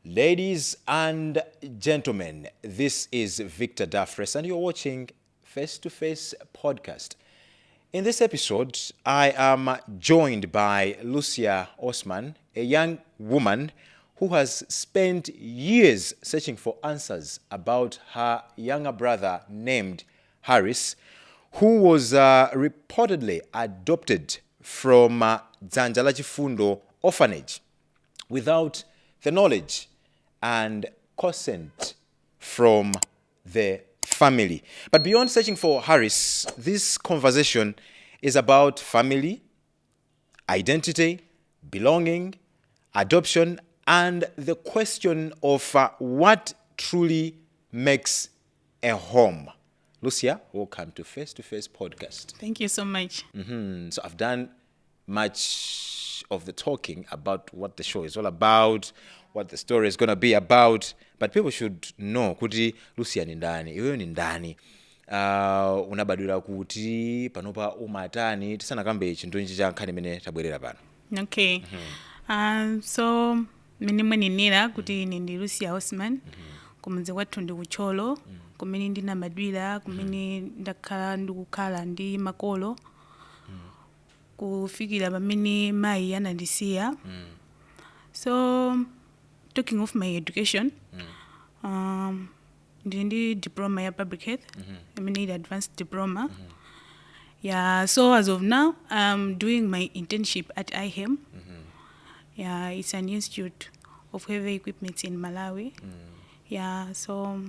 Ladies and gentlemen, this is Victor Daffrece and you're watching Face2Face Podcast. In this episode, I am joined by Lucia Osman, a young woman who has spent years searching for answers about her younger brother named Harris, who was reportedly adopted from Dzanja la Chifundo orphanage without the knowledge and consent from the family. But beyond searching for Harris, this conversation is about family, identity, belonging, adoption, and the question of what truly makes a home. Lucia, welcome to Face2Face Podcast. Thank you so much. So I've done much of the talking about what the show is all about, what the story is going to be about, but people should know kuti Lucia ni ndani, iweyo ni ndani, unabadwira kuti, panopa umatani, tisanakambe chinthu ichi cha nkhani imene tabwerera pano. Okay. So mene mwenenera kuti ine ndi Lucia Osman, kumudzi kwathu ndi kucholo, kumene ndinabadwira, kumene ndakhala ndikukhala ndi makolo, kufikira pamene mayi anandisiya. So talking of my education, ndi diploma ya public health, I mean advanced diploma. Yeah, so as of now, I'm doing my internship at IHEM. Yeah, it's an institute of heavy equipment in Malawi. Yeah, so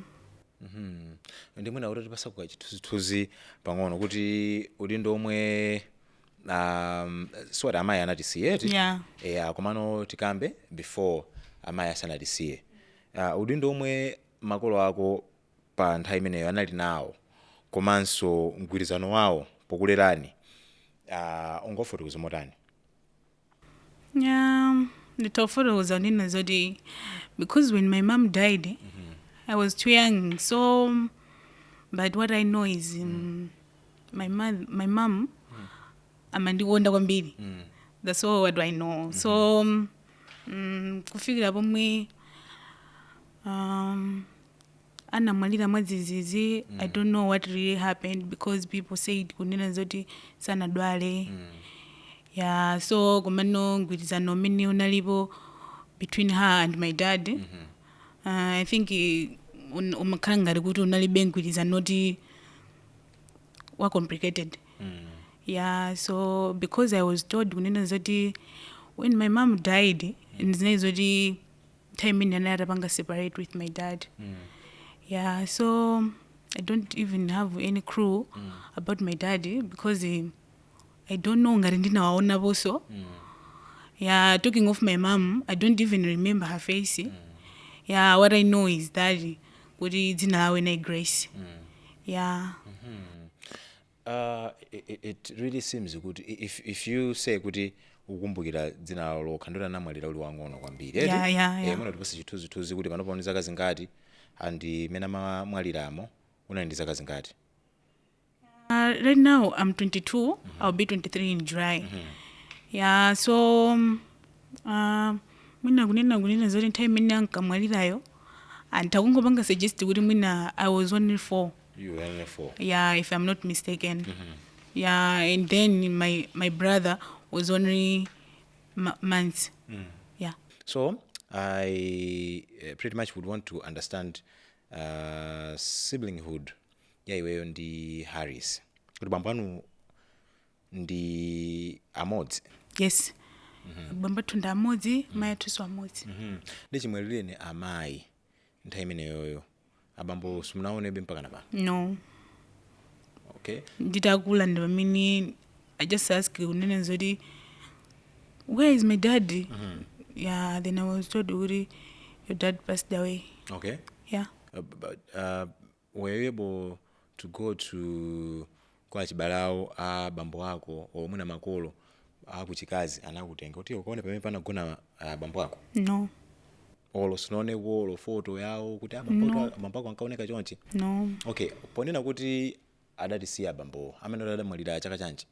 Ndimwe nauri tipasa kwa chithunzithunzi pang'ono kuti udindo omwe swati amayi anatisiye yeah. Komano tikambe before amayi asanatisiye. Udindo omwe makolo ako pa nthawi imeneyo anali nawo komanso mgwirizano wawo pokulerani ungofotokoza motani? Yeah, nditofotokoza ndina zoti because when my mom died, I was too young. So, but what I know is my mom amandikonda kwambiri. That's all what I know. So, kufikira pomwe anamwalira mwadzidzidzi, I don't know what really happened because people said kunena zoti sanadwale. Yeah, so kumano mgwirizano umene unalipo between her and my dad. I think umakhala ngati kuti unalibe mgwirizano oti wa complicated. Yeah, so because I was told kunena zoti when my mom died, ndinena zoti time ine anatapanga separate with my dad. Yeah, so I don't even have any clue about my daddy because I don't know ngati ndinawaona boso. Yeah, talking of my mom, I don't even remember her face. Yeah, what I know is that kuti dzina lawe na Grace. Yeah. It really seems good if you say kuti ukumbukira dzina lawo lokha ndona namwalira uli wang'ono kwambiri. Yeah. Mwana tipasa chithunzithunzi kuti panopa ndi zaka zingati andi mena mwaliramo unali ndi zaka zingati? Right now I'm 22. I'll be 23 in July. Yeah, so mwina kunena zoti nthawi imene ankamwalirayo antakungopanga suggest kuti mwina I was only 4. You were only 4. Yeah, if I'm not mistaken. Yeah, and then my brother was only months. Yeah. So I pretty much would want to understand siblinghood ya iweyo ndi Harris. Kuti bambo anu ndi amodzi? Yes. Bamba tunda amodzi, mayi atuso amodzi. Ndi chimwelere ni amayi nthawi imeneyoyo abambo simunaonebe mpaka napano? No. Okay. Nditakula ndi pamene I just ask kunena zoti where is my dad? Yeah, then I was told kuti your dad passed away. Okay. Yeah. But were you able to go to kwa chibalawo bambo ako o mwina makolo akuchikazi anakutenga kuti ukaone pamene panagona bambo ako? No. Olo sinone olo photo yawo kuti bambo ako ankaoneka chonchi? No. Okay, ponena kuti adatisiya bambo amene adamwalira chaka chanji?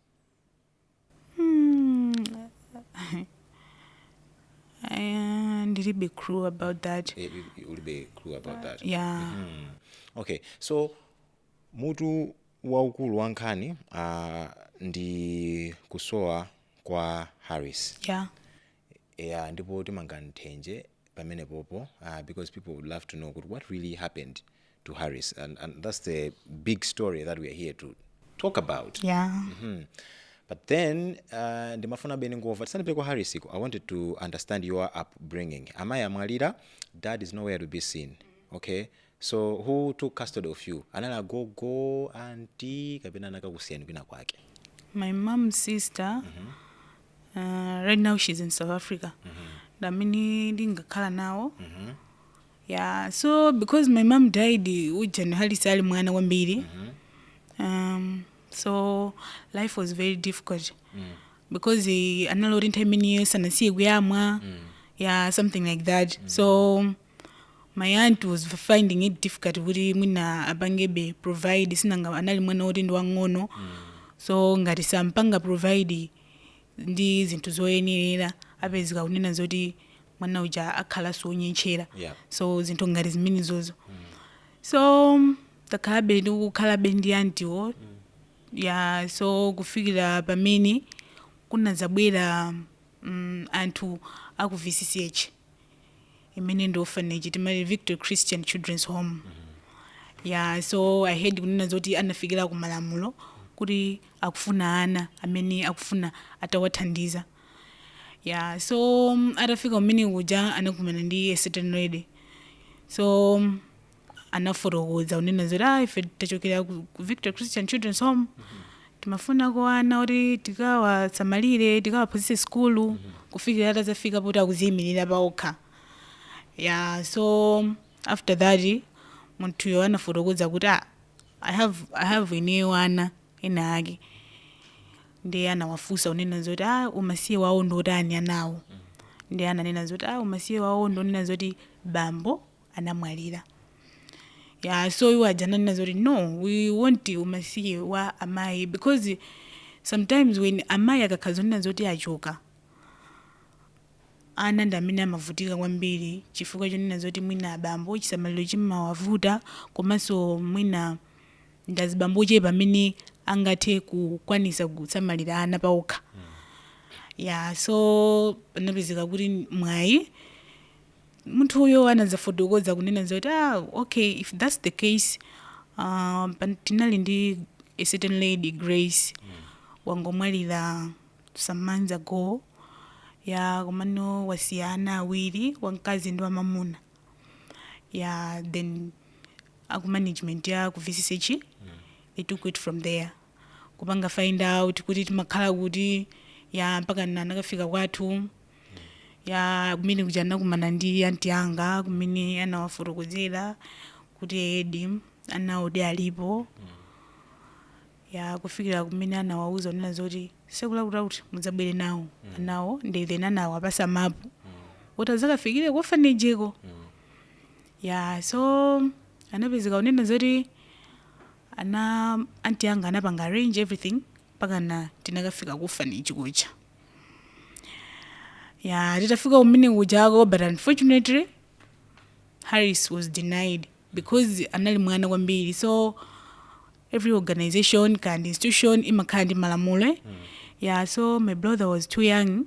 ndilibe clue about that. Ulibe clue about that. Yeah. Okay, so mutu waukulu wankhani ndi kusowa kwa Harris. Yeah. Ndipo timanganthenje pamene popo because people would love to know what really happened to Harris, and that's the big story that we are here to talk about. Yeah. But then ndimafuna bene ngova tisanapite kwa Harris iko, I wanted to understand your upbringing. Amayi amwalira, dad is nowhere to be seen. Okay, so who took custody of you? Anana gogo, auntie, kapena nakakusiyani kwina kwake? My mom's sister, right now she's in South Africa. Damini ndingakhala nawo. Yeah, so because my mom died ujani halisali mwana kwambiri. So life was very difficult. Because analori time years anasiye kuyamwa. Yeah, something like that. So my aunt was finding it difficult kuti mwina abangebe provide sinanga anali mwana oti ndi wang'ono. So ngati sampanga provide ndi zinthu zoyenera apezeka kunena zoti mwana uja akhala sonyenchera. So zinthu ngati zimene zozo. So takalabe ndi kukhalabe ndi antiwo. Yeah, so kufikira pamene kuna zabwera anthu aku VCCH imene ndi orphanage timali Victor Christian Children's Home. Yeah, so I heard kunena zoti anafikira ku Malamulo kuti akufuna ana amene akufuna atawathandiza. Yeah, so atafika umene kuja anakumana ndi a certain lady. So anafotokoza unena zoti ife tachokera ku Victor Christian Children's Home. Timafuna kwa ana oti tikawasamalire, tikawaphunzitse skulu, kufikira atazafika poti akuziyimirira paokha. Yeah, so after that munthuyo anafotokoza kuti I have ineyo ana ena ake. Ndi anawafunsa unena zoti umasiye wawo ndotani anawo. Ndi ananena zoti umasiye wawo ndonena zoti bambo anamwalira. Yeah, so you are janana zoti no, we want umasiye wa amayi because sometimes when amayi akakazonena zoti achoka ana ndamene amavutika kwambiri chifukwa chonena zoti mwina abambo chisamaliro chimawavuta komanso mwina ndazibambo chepa amene angathe kukwanisa kusamalira ana paokha. Yeah, so panapezeka kuti mwayi munthu uyo anazafotokoza kunena zoti okay, if that's the case tinali ndi a certain lady Grace wangomwalira some months ago. Yeah, komano wasiyana awiri wamkazi ndi wamamuna. Yeah, then management ya ku VCCH they took it from there kupanga find out kuti timakhala kuti ya mpaka nakafika kwathu. Ya kumene kujana kumana ndi anti anga kumene anawafotokozera kuti edi anaode alipo. Ya kufikira kumene anawauza unena zoti sekula kuti mudzabwere nawo anawo ndi then anawapasa mapu utazakafikire ku orphanage ko. Ya so anapezeka unena zoti anti anga anapanga arrange everything mpaka tinakafika ku orphanage kuja. Yeah, titafika umene kujako, but unfortunately Harris was denied because anali mwana kwambiri. So every organization and institution imakhala ndi malamulo. Yeah, so my brother was too young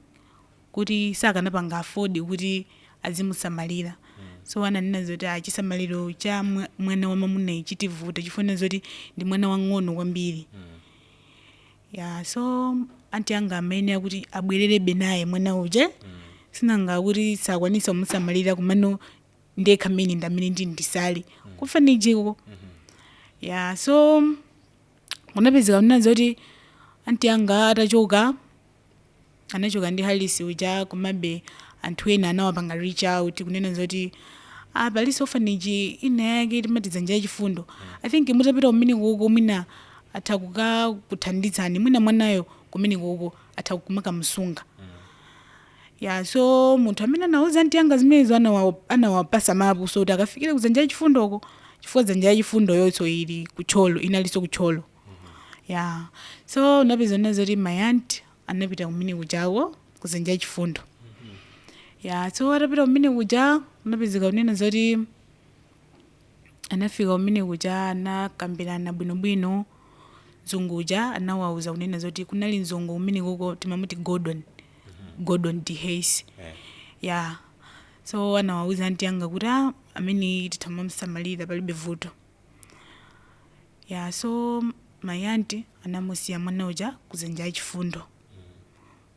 kuti sakanapanga afford kuti azimusamalira. So ananena zoti chisamaliro cha mwana wa mamuna chitivuta chifuna zoti ndi mwana wang'ono kwambiri. Yeah, so anti anga amene kuti abwererebe naye mwana uje sinanga kuti sakwanisa kumusamalira kumano ndekha amene ndamene ndisali kufanijiko. Yeah, so unapezeka unena zoti anti anga atachoka anachoka ndi Harris uja kumabe anthu ena anawapanga reach out kunena zoti palisi orphanage ina yake timatiza njira chifundo. I think mutapita umene kuko mwina athakuka kuthandizani mwina mwanayo kumene kuko athakumaka msunga. Yeah, so munthu amene anauza anti anga zimenezo anawapasa mapu so kuti akafikire kuzanja chifundoko chifukwa zanja chifundo yonso ili kucholo inaliso kucholo. Yeah, so unapeza unena zoti my aunt anapita kumene kujawo kuzanja chifundo. so atapita umene kuja unapezeka kunena zoti anafika umene kuja anakambirana bwinobwino. Mzungu uja anawauza kunena zoti kunali mzungu umene kuko timamuti Gordon Daffrece. So anawauza anti anga kuti amene tithamamsamalira palibe vuto. So my auntie anamusiya mwana uja kuzenja chifundo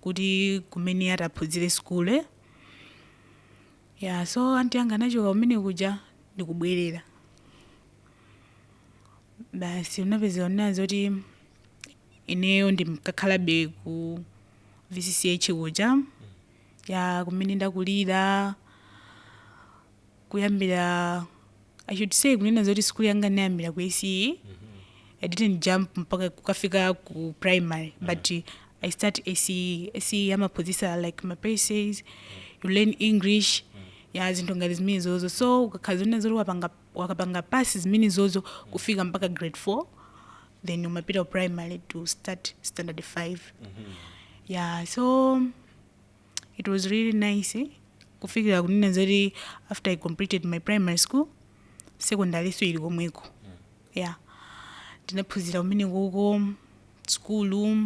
kuti kumene ataphunzire school. So anti anga anachoka umene kuja ndikubwerera. Basi unapezeka kunena zoti ineyo ndimkakhalabe ku VCCH kuja kumene ndakulira kuyambira I should say kunena zoti school yanga nayambira ku ACE. I didn't jump mpaka kukafika ku primary, but I start ACE amaphunzisa like my says you learn English zinthu ngati zimene zozo. So ukakhala zoti wakapanga passes zimene zozo kufika mpaka grade 4, then umapita primary to start standard 5. So it was really nice kufikira kunena zoti after I completed my primary school, secondary so ili komweko. Ndinaphunzira umene kuko school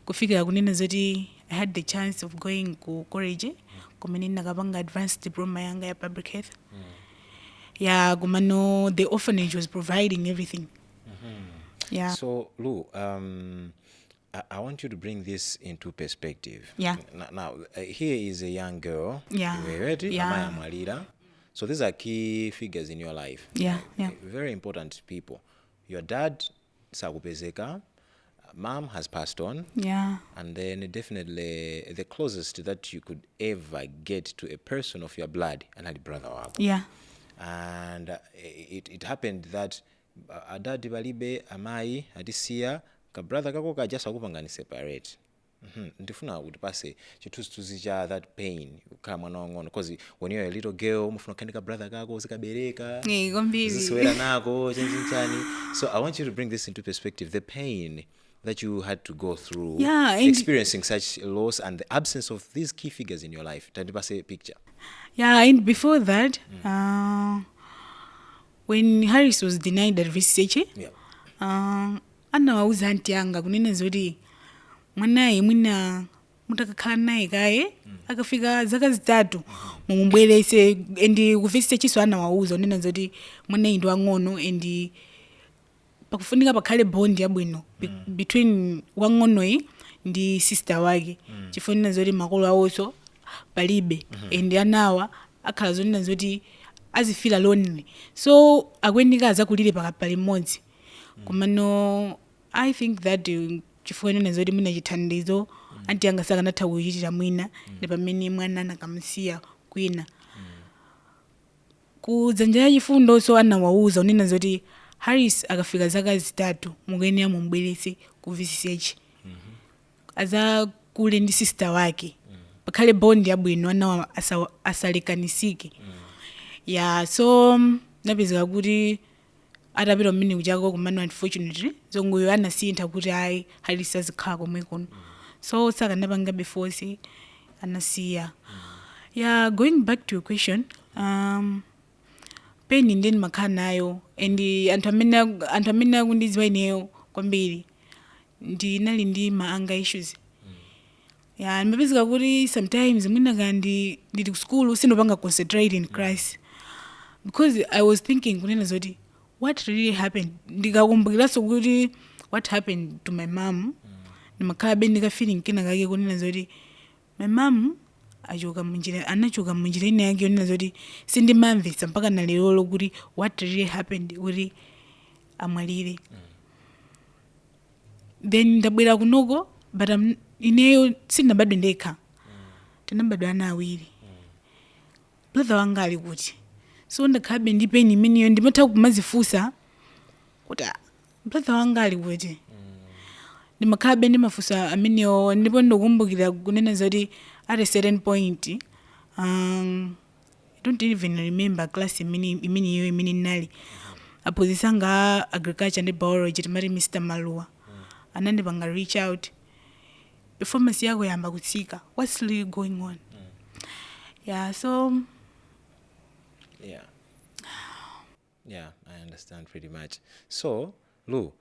kufikira kunena zoti I had the chance of going ku college kumene nakapanga advanced diploma yanga ya public health. Kumano the orphanage was providing everything. So Lu, I want you to bring this into perspective. Now here is a young girl. So these are key figures in your life. Very important people. Your dad sakupezeka, mom has passed on. And then definitely the closest that you could ever get to a person of your blood and had brother wako. And it happened that adadi balibe amai adisiya ka brother kako kajasa kupangani separate. Ndifuna kuti pase chituzi cha that pain kama mwana wangono, because when you're a little girl mufuna kandika brother kako uzikabereka ziswera nako chani. So I want you to bring this into perspective, the pain that you had to go through experiencing such loss and the absence of these key figures in your life. Tandipase picture. And before that, when Harris was denied at VCH, anawauza anti anga kunena zoti mwanaye mwina mutakakhala naye kaye akafika zaka zitatu mumubwerese. And ku VCH so anawauza kunena zoti mwanaye ndi wang'ono and pakufunika pakhale bond yabwino between wang'onoyi ndi sister wake. Chifunira zoti makolo awonso palibe and anawa akhala zonena zoti azifila lonely, so akwenika azakulire pakapali mmodzi. Kumano I think that chifunira zoti mwina chithandizo anti anga sakanatha kuchitira mwina ndi pamene mwana anakamsiya kwina. Kudzanja chifundo so anawauza unena zoti Harris akafika zaka zitatu mukuyenera mumubweretse ku VCH aza kule ndi sister wake pakhale bond yabwino anawa asalekanisike. So napezeka kuti atapita mmene kuchako kumano unfortunately zongoyo anasintha kuti ayi Harris azikhala komwe kuno. So sakanapanga beforce anasiya. Going back to your question, pain ndeni makhala nayo and anthu amene akundidziwa ineyo kwambiri ndinali ndi ma anger issues. Nimapezeka kuti sometimes mwina kandi ndili ku school sindopanga concentrate in class because I was thinking kunena zoti what really happened. Ndikakumbukiranso kuti what happened to my mom, ndimakhala ndika feeling kena kake kunena zoti my mom anachoka munjira ine yake yonena zoti sindimamvetsa mpaka na lero kuti what really happened kuti amwalire. Then ndabwera kunoko but ineyo sindinabadwe ndekha, tinabadwa ana awiri. Brother wanga ali kuti, so ndakhabe ndi pain imeneyo ndimatha kumazifusa kuti brother wanga ali kuti ndimakhabe ndimafusa ameneyo. Ndipo ndokumbukira kunena zoti at a certain point I don't even remember class imene nali aphunzisanga agriculture and biology timati Mr. Maluwa anandipanga reach out performance yako yamba kutsika, what's really going on. Yeah, so Yeah, I understand pretty much. So, Lu,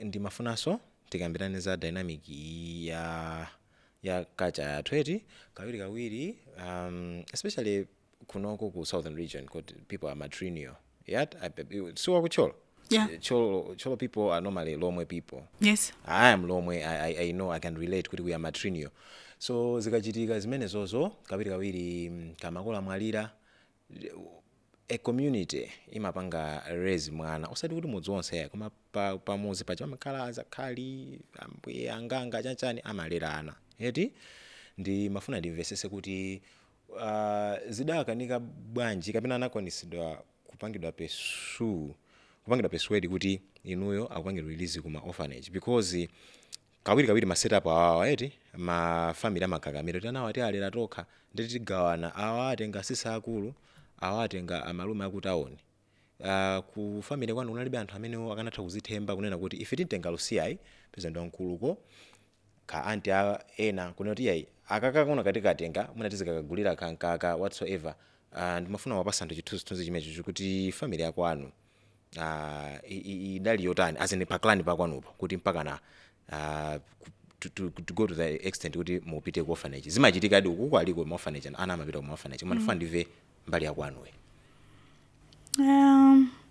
ndimafunaso tikambirane za dynamic ya kacha yathu eti kawiri especially kunoko ku southern region called people are matrilineal. Yet so kucholo. yeah. Cholo people are normally Lomwe people. Yes. I am Lomwe. I know I can relate kuti we are matrilineal. So zikachitika zimene zozo kawiri kamakola mwalira a community imapanga raise mwana usati kuti mudzi wonse koma pamuzi pacha makhala azakhali ambuye anganga chanchani amalera eti ndi mafuna ndimvesese kuti zidakanika bwanji kapena anakwanisidwa kupangidwa persuade kuti inuyo akupangidwa release kuma orphanage because kawiri ma setup awa eti ma family amakakamira tanawa ati alera tokha nditi tigawana awa atenga asisa akulu awatenga amalume akutaoni ku family kwanu unalibe anthu amene akanatha kuzithemba kunena kuti ife titenga Lucia peza ndo nkuluko ka anti ena kunena kuti yayi akakakona katikatenga muna tizikakagulira kankaka whatsoever ndimafuna wapasa anthu chithunzi chimecho kuti family yakwanu idali yotani azene pa clan pakwanupo kuti mpaka na to go to the extent kuti mupite ku orphanage zimachitika adi uku aliko mu orphanage ana amapita ku orphanage mwana ndive mbali yakwanwe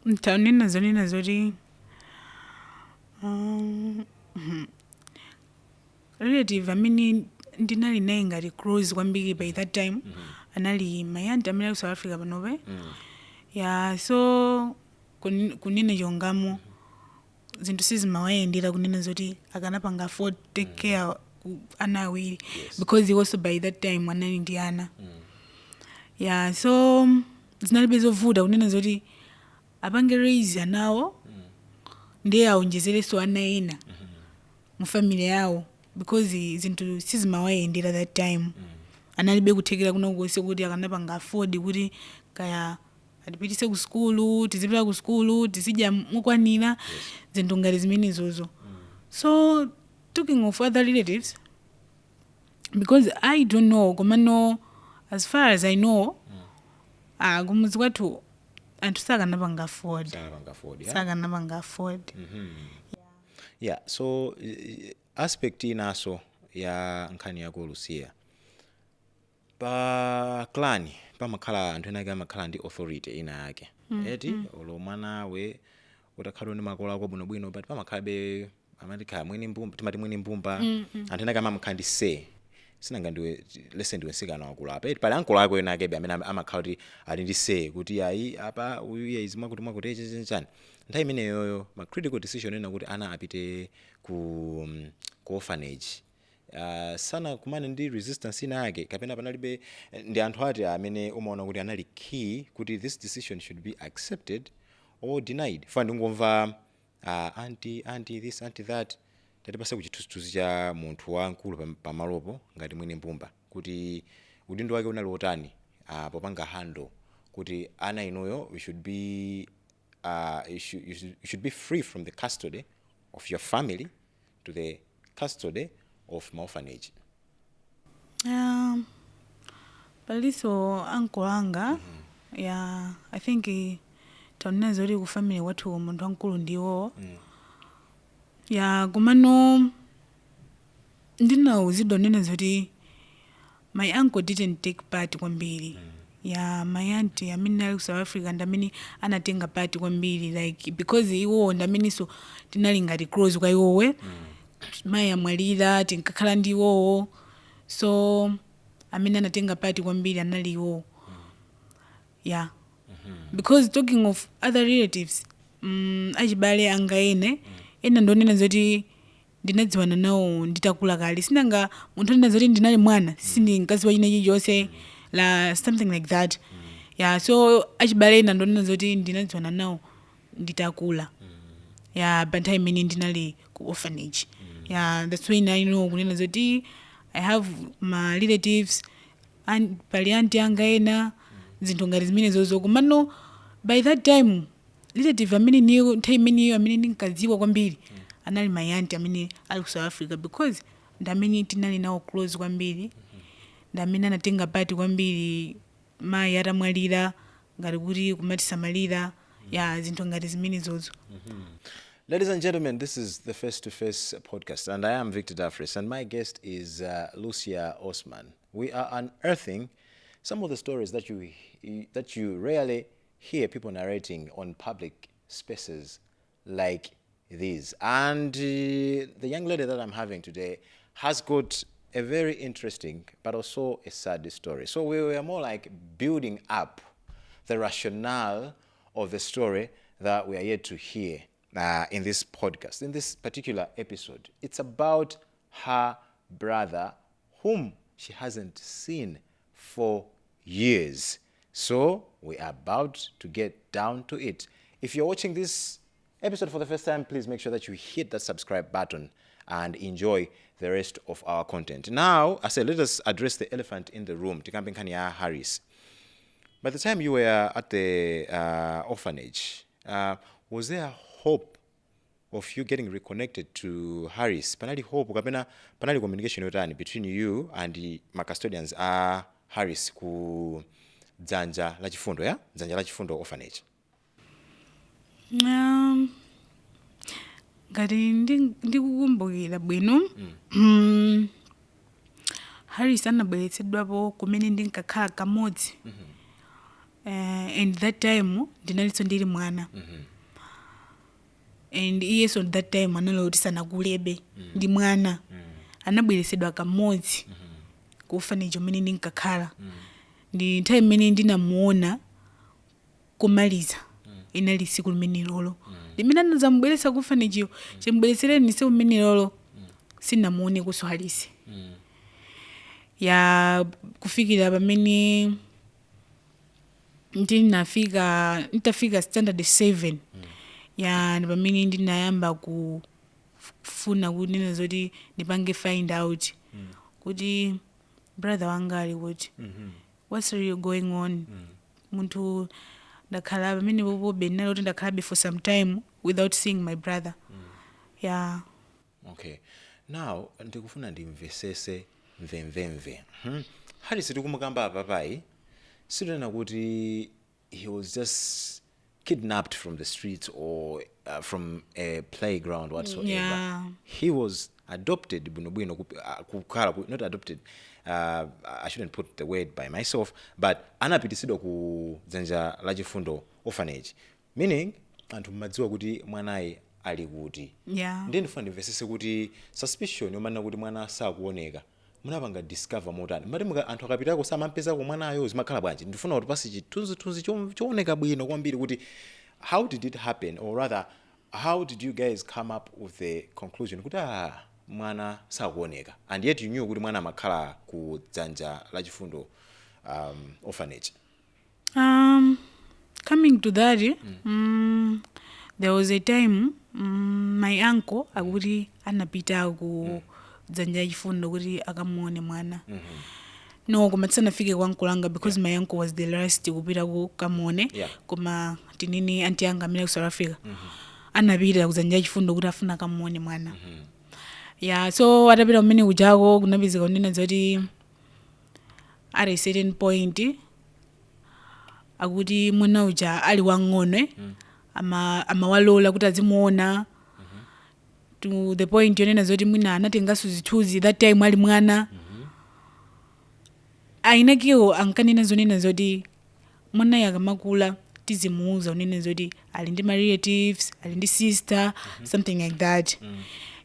ntaunena zoti relative amene ndinali naye ngati close kwambiri by that time anali mayanti amene ali South Africa panope ya so kunena chongamo zinthu sizimawayendera kunena zoti akanapanga afford take care ana awiri because he also by that time anali ndi ana yeah so zinalibe zovuta kunena zoti apange raise anawo ndiye aonjezereso ana ena mu family yawo because zinthu sizimawayendera that time analibe kuthekera kuno konse kuti akanapanga afford kuti kaya atipitise ku skulu tizipita ku skulu tizidya mukwanira zinthu ngati zimenezozo so talking of other relatives because I don't know komano as far as I know kumuzi kwathu anthu sakanapanga afford yeah so aspect inaso ya nkhani yako Lucia pa clan pamakhala anthu ena amakhala ndi authority ina yake eti olomwana we utakhala ndi makola ako bwinobwino but pamakhalabe amatikhala mwini mbumba timati mwini mbumba anthu ena amakhala ndi say sinanga ndiwe listen ndiwe sikana wakulapa eti pali ankolo ako ena ake amene amakhala kuti ali ndi say kuti ayi apa uyu izimwa kuti mwakuti chani nthawi imeneyoyo ma critical decision ena kuti ana apite ku orphanage sana kumane ndi resistance ina yake kapena panalibe ndi anthu ati amene umaona kuti anali key kuti this decision should be accepted or denied fa ndingomva anti this anti that tatipasa kuchithunzi cha munthu wankulu pamalopo ngati mwini mbumba kuti udindo wake unali otani popanga handle kuti ana inuyo we should be you should be free from the custody of your family to the custody of orphanage. Paliso uncle anga yeah I think taoneza zori ku family watu muntu wankulu ndiwo yeah kumano ndina uzidonena zoti my uncle didn't take part kwambiri yeah my auntie amene ali South Africa ndamene anatenga part kwambiri like because iwo ndamene so tinali ngati close kwa iwowe mai amwalira tinkakhala ndiwo so amene anatenga part kwambiri anali iwo yeah because talking of other relatives achibale anga ena ndonena zoti ndinadziwana nawo nditakula kale sinanga munthu ndina zoti ndinali mwana sindi mkazi wa china chonse la something like that yeah so achibale ena ndonena zoti ndinadziwana nawo nditakula yeah by time imene ndinali ku orphanage yeah that's when I know kunena zoti I have my relatives and pali auntie anga ena zinthu ngati zimene zozo kumano by that time relative amene niyo nthawi imeneyo amene ndinkadziwa kwambiri anali my auntie amene ali ku South Africa because ndamene tinali nawo close kwambiri ndamene anatenga pati kwambiri mayi atamwalira ngati kuti kumatisamalira ya zinthu ngati zimenezozo. Ladies and gentlemen, this is the Face2Face Podcast, and I am Victor Daffrece, and my guest is Lucia Osman. We are unearthing some of the stories that you rarely hear people narrating on public spaces like these. And the young lady that I'm having today has got a very interesting but also a sad story. So we were more like building up the rationale of the story that we are yet to hear in this podcast. In this particular episode, it's about her brother whom she hasn't seen for years. So we are about to get down to it. If you're watching this episode for the first time, please make sure that you hit that subscribe button and enjoy the rest of our content. Now, I said, let us address the elephant in the room. Tikampinkhani Harris. By the time you were at the orphanage, was there hope of you getting reconnected to Harris? Panali hope, panali communication between you and the custodians Harris ku Dzanja la Chifundo, yeah? Dzanja la Chifundo orphanage. Ngati ndikukumbukira bwino Harris anabweretsedwapo kumene ndinkakhala kamodzi. And that time ndinalinso ndili mwana. And yes, on that time analoti sanakulebe ndi mwana. Anabweretsedwa kamodzi ku orphanage umene ndinkakhala. Ndi nthawi imene ndinamuona kumaliza inali tsiku limene lolo. Limene anazamubweretsa ku orphanage iyo chimbweretsereni tsiku limene lolo sinamuone kuso Harris. Ya kufikira pamene nitafika standard 7 ya pamene ndinayamba kufuna kunena zoti ndipange find out kuti brother wanga ali kuti what's really going on. Munthu ndakhala pamene popobe ndinaloti ndakhala for some time without seeing my brother. Yeah. Okay. Now ndikufuna ndimvesese mvemvemve. Harris tikumukamba papai sidena kuti he was just kidnapped from the streets or from a playground whatsoever. Yeah. He was adopted, not adopted. I shouldn't put the word by myself, but anapitisidwa ku Dzanja la Chifundo orphanage, meaning anthu madziwa kuti mwanayi ali kuti. Yeah. Ndeni funa ndimvesese kuti suspicion yomanena kuti mwana sakuoneka munapanga discover motani mati anthu akapitako samampezako mwanayo zimakhala bwanji. Ndifuna kuti pasi chithunzi chooneka bwino kwambiri kuti how did it happen, or rather how did you guys come up with the conclusion kuti mwana sakuoneka, and yet you knew kuti mwana amakhala ku Dzanja la Chifundo orphanage? Coming to that, there was a time my uncle akuti anapita ku Dzanja la Chifundo kuti akamuone mwana. No, koma tisanafike kwa uncle anga because my uncle was the last kupita ku kamuone. Koma tinini anti anga amene ku South Africa. Anapita ku Dzanja la Chifundo kuti afuna kamuone mwana. Yeah, so atapita kumene kujako kunapezeka kunena zoti at a certain point akuti mwana uja ali wang'ono amawalola kuti azimuona to the point yonena zoti mwina anatengaso zithunzi that time ali mwana. Ainakiwo ankanena zonena zoti mwana yakamakula tizimuuza unene zoti ali ndi my relatives, ali ndi sister, something like that.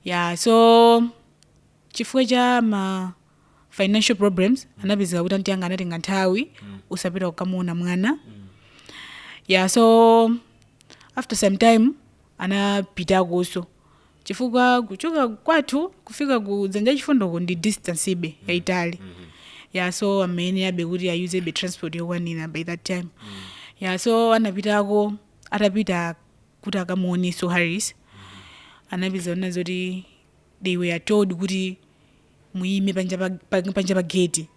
Yeah, so chifukwa cha ma financial problems anapezeka kuti anti anga anatenga nthawi usapita kukamuona mwana. Yeah, so after some time anapita kuso chifukwa kuchoka kwathu kufika ku Dzanja la Chifundo ndi distance ibe ya Italy. Yeah, so amene abe kuti ayuse be transport yokwanira by that time. Yeah, so anapitako atapita kuti akamuone so Harris. Anapeza ona zoti they were told kuti muime panja pa gate.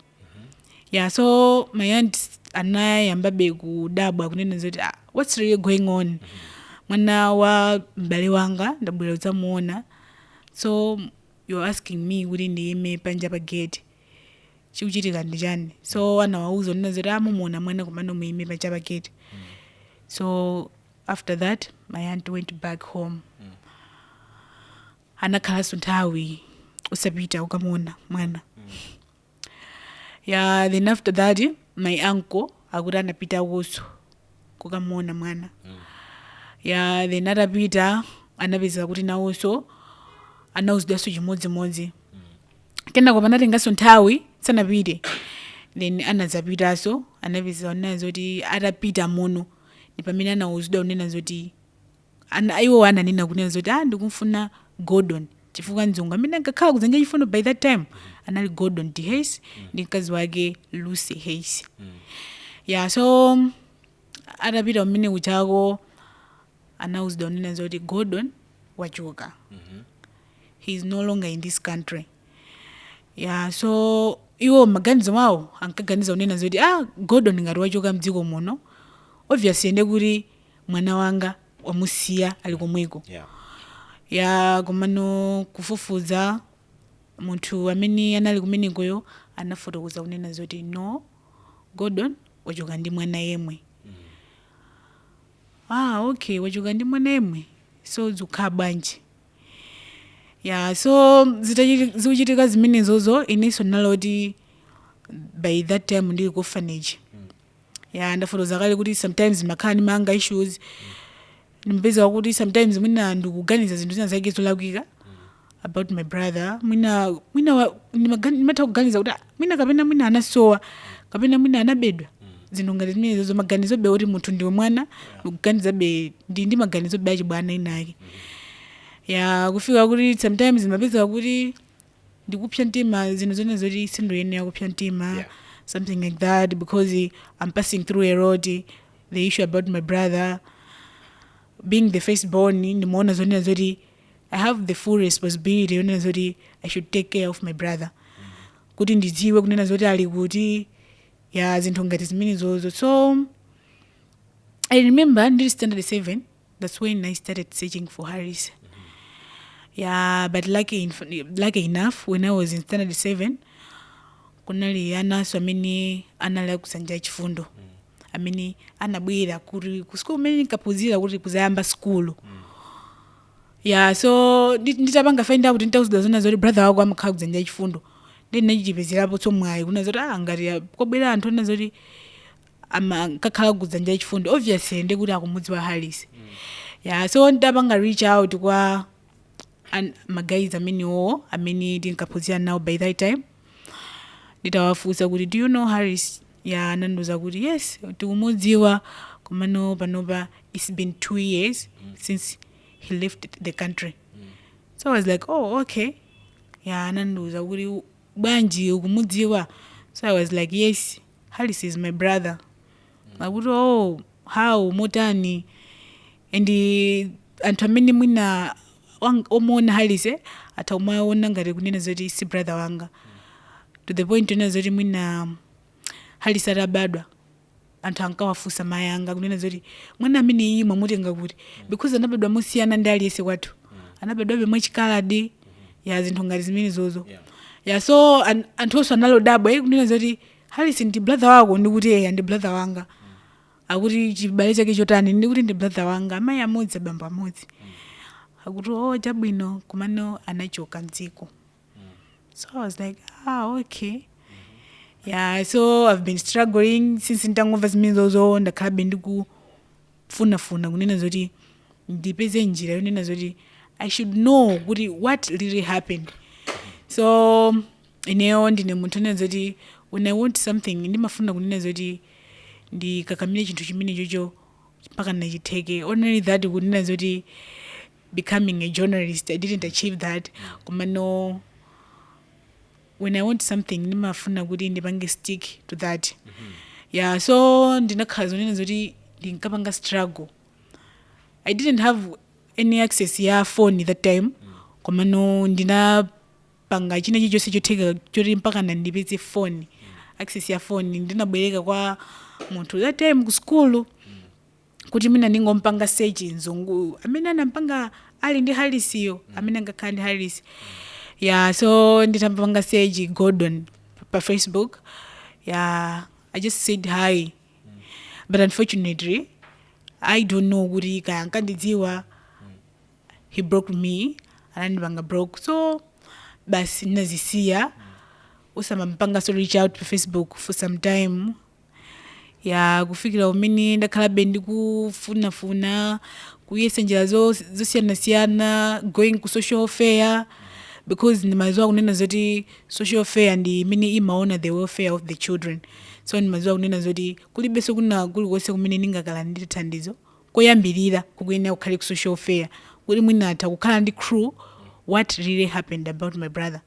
Yeah, so my aunt anayamba be kudabwa kunena zoti what's really going on. Mwana wa mbale wanga ndabwera kudzamuona, so you're asking me kuti ndiime panja pa gate. chikuchitika ndi chani. So anawauza nina zoti amumuona mwana kumano muime pachapa gate. So after that my aunt went back home. Anakhala nthawi usapita ukamuona mwana. Yeah, then after that my uncle akuti anapita uso kukamuona mwana. Yeah, then atapita anapeza kuti nawonso anauzidwaso chimodzimodzi. Kenako panatenganso nthawi sanapite. Then anazapitaso anapeza onena zoti atapita muno ndi pamene anauzidwa unena zoti iwo ananena kunena zoti ndikumfuna Gordon chifukwa mzungu amene ankakhala kudzanja chifundo by that time anali Gordon Daffrece ndi mkazi wake Lucia Osman. Yeah, so atapita umene kuchako anauzidwa unena zoti Gordon wachoka. He is no longer in this country. Yeah, so iwo maganizo mawo ankaganiza unena zoti Gordon ngati wachoka mdziko muno obviously ende kuti mwana wanga wamusiya ali komweko. Ya komano kufufuza munthu amene anali kumenekoyo anafotokoza kunena zoti no, Gordon wachoka ndi mwana yemwe. Okay, wachoka ndi mwana yemwe, so zikhala bwanji. Yeah, so zikuchitika zimenezozo inenso naloti by that time ndili ku orphanage. Yeah, ndafotokoza kale kuti sometimes makhala ndi manga issues. Nimpeza kuti sometimes mwina ndikuganiza zinthu zina zake zolakwika about my brother. Mwina nimatha kuganiza kuti mwina kapena mwina anasowa kapena mwina anabedwa. Zinthu ngati zimenezo maganizo be kuti munthu ndiwe mwana ndikuganiza be ndi maganizo be achibwana inake. Ya kufika kuti sometimes nimapeza kuti ndikupsya mtima zinthu zone zoti sindoyenera kupsya mtima, something like that, because I'm passing through a road. The issue about my brother being the firstborn, nimeona zone zoti I have the full responsibility yone zoti I should take care of my brother. Kuti ndidziwe kunena zoti ali kuti ya zinthu ngati zimenezozo. So I remember ndili standard 7, that's when I started searching for Harris. Yeah, but lucky enough, when I was in standard 7, kunali anaso amene anali kusanja chifundo. Amene anabwera kuti ku school mene nikapuzira kuti kuzayamba school. Yeah, so nditapanga find out nditauza zona zoti brother wako amakhala kuzanja chifundo. Then nachipezerapo tsomwayi kuna zoti ngati kobwera anthu ona zoti amakakhala kuzanja chifundo. Obviously ndikuti akumudziwa Harris. Yeah, so nditapanga reach out kwa magayizi amenewo amene tinkapuzira nawo by that time. Nditawafunsa kuti do you know Harris? Yeah, anandiuza kuti yes, tikumudziwa komano panopa it's been 2 years since he left the country. So I was like, oh, okay. Yeah, anandiuza kuti bwanji ukumudziwa. So I was like, yes, Harris is my brother. Akuti oh, how motani? And anthu amene mwina omona Harris ataumaona ngati kunena zoti si brother wanga. To the point yona zoti mwina Harris atabadwa anthu ankawafunsa mai anga kunena zoti mwana amene iyi mwamutenga kuti because anabadwa mosiyana ndi aliyese kwathu. Anabadwa mwachikaladi ya zinthu ngati zimenezozo. Yeah, so anthu onse analodabwa kunena zoti Harris ndi brother wako, ndikuti ndi brother wanga. Akuti chibale chake chotani, ndikuti ndi brother wanga, amayi amodzi abambo amodzi. Akuti oh chabwino kumano anachoka mdziko. So I was like, okay. Yeah, so I've been struggling since ndangomva zimenezozo ndakhala ndikufuna kunena zoti ndipeze njira yonena zoti I should know kuti what really happened. So ineyo ndine munthu onena zoti when I want something ndimafuna kunena zoti ndikakamire chinthu chimene chocho mpaka nachitheke. Only that kunena zoti becoming a journalist, I didn't achieve that. Kumano when I want something ndimafuna kuti ndipange stick to that. Yeah, so ndinakhala zonena zoti ndinkapanga struggle. I didn't have any access ya phone that time. Kumano ndinapanga china chilichonse chotheka choti mpaka ndipeze phone. Access ya phone ndinabwereka kwa munthu that time ku school kuti mina ndingompanga search nzungu amene anampanga ali ndi Harris yo amene angakhala ndi Harris. Yeah, so nditapanga search Gordon per Facebook. Yeah, I just said hi. But unfortunately, I don't know kuti kaya nkandidziwa. He broke me, anandibanga broke. So, basi nazisiya. Usama mpanga so reach out to Facebook for some time. Ya kufikira umene ndakhala bendi kufuna kuyesa njira zosiyana going ku social fair, because ndimaziwa kunena zoti social fair ndi imene imaona the welfare of the children. So ndimaziwa kunena zoti kulibenso kuna kulikonse kumene ndingakhala ndi thandizo koyambirira kukuyenera kukhale ku social fair kuti mwina atha kukhala ndi crew what really happened about my brother.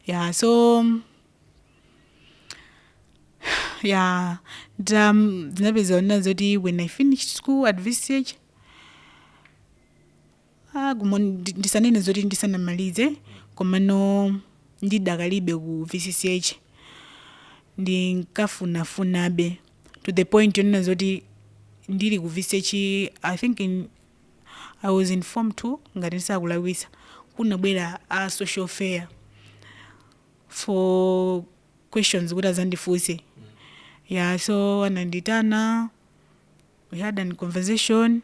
Yeah, so yeah, zinapeza ona zoti when I finished school at VCH, ndisanene zoti ndisanamalize komano ndidakalibe ku VCCH ndinkafunafunabe to the point yonena zoti ndili ku VCH. I think I was in form 2 ngati ndisakulawisa kunabwera a social fair for questions kuti azandifunse. Yeah, so ananditana, we had a conversation,